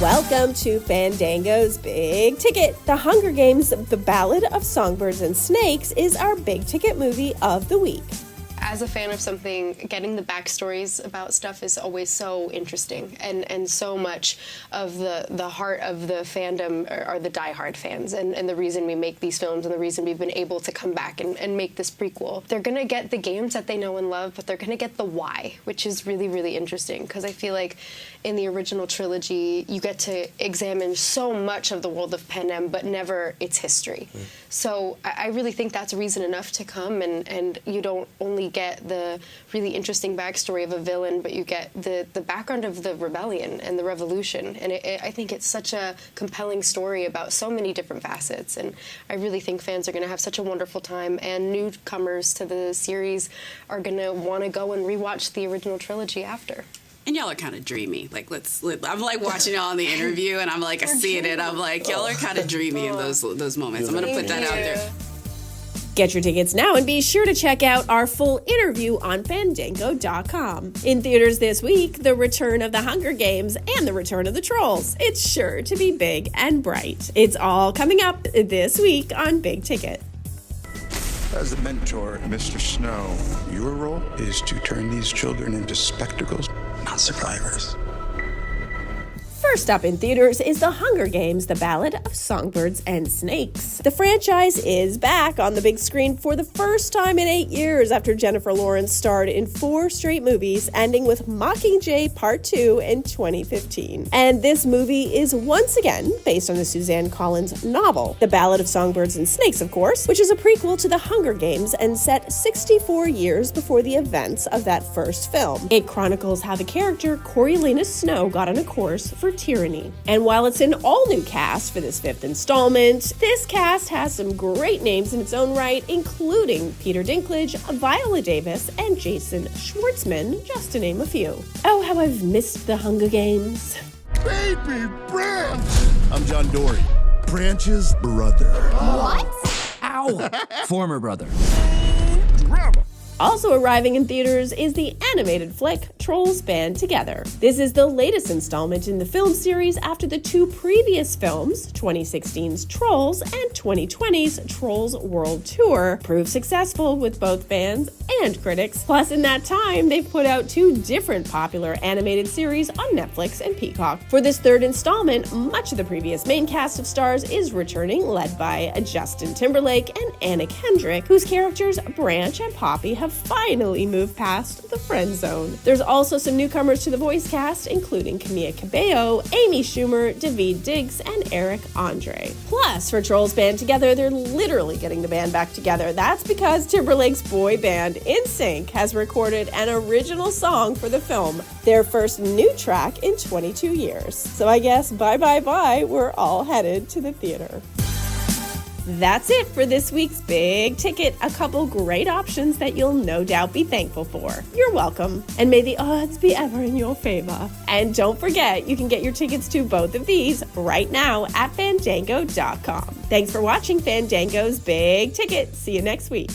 Welcome to Fandango's Big Ticket. The Hunger Games, The Ballad of Songbirds and Snakes is our big ticket movie of the week. As a fan of something, getting the backstories about stuff is always so interesting, and so much of the heart of the fandom are the diehard fans, and the reason we make these films and the reason we've been able to come back and make this prequel. They're gonna get the games that they know and love, but they're gonna get the why, which is really, really interesting, because I feel like in the original trilogy, you get to examine so much of the world of Panem, but never its history. So I really think that's reason enough to come, and you don't only get the really interesting backstory of a villain, but you get the background of the rebellion and the revolution. And I think it's such a compelling story about so many different facets, and I really think fans are going to have such a wonderful time, and newcomers to the series are going to want to go and rewatch the original trilogy after. And y'all are kind of dreamy. I'm like watching y'all on the interview, and I'm like seeing it. I'm like, y'all are kind of dreamy in those moments. I'm gonna put that out there. Get your tickets now and be sure to check out our full interview on Fandango.com. In theaters this week, the return of the Hunger Games and the return of the Trolls. It's sure to be big and bright. It's all coming up this week on Big Ticket. As the mentor, Mr. Snow, your role is to turn these children into spectacles, not survivors. First up in theaters is The Hunger Games, The Ballad of Songbirds and Snakes. The franchise is back on the big screen for the first time in 8 years after Jennifer Lawrence starred in 4 straight movies, ending with Mockingjay Part 2 in 2015. And this movie is once again based on the Suzanne Collins novel, The Ballad of Songbirds and Snakes, of course, which is a prequel to The Hunger Games and set 64 years before the events of that first film. It chronicles how the character Coriolanus Snow got on a course for tyranny. And while it's an all-new cast for this 5th installment, this cast has some great names in its own right, including Peter Dinklage, Viola Davis, and Jason Schwartzman, just to name a few. Oh, how I've missed the Hunger Games. Baby Branch! I'm John Dory, Branch's brother. What? Ow! Former brother. Also arriving in theaters is the animated flick Trolls Band Together. This is the latest installment in the film series after the 2 previous films, 2016's Trolls and 2020's Trolls World Tour, proved successful with both fans and critics. Plus, in that time, they've put out 2 different popular animated series on Netflix and Peacock. For this 3rd installment, much of the previous main cast of stars is returning, led by Justin Timberlake and Anna Kendrick, whose characters Branch and Poppy have finally moved past the friend zone. There's also some newcomers to the voice cast, including Camila Cabello, Amy Schumer, Daveed Diggs, and Eric Andre. Plus, for Trolls Band Together, they're literally getting the band back together. That's because Timberlake's boy band NSYNC has recorded an original song for the film, their first new track in 22 years. So I guess bye, we're all headed to the theater. That's it for this week's Big Ticket. A couple great options that you'll no doubt be thankful for. You're welcome. And may the odds be ever in your favor. And don't forget, you can get your tickets to both of these right now at Fandango.com. Thanks for watching Fandango's Big Ticket. See you next week.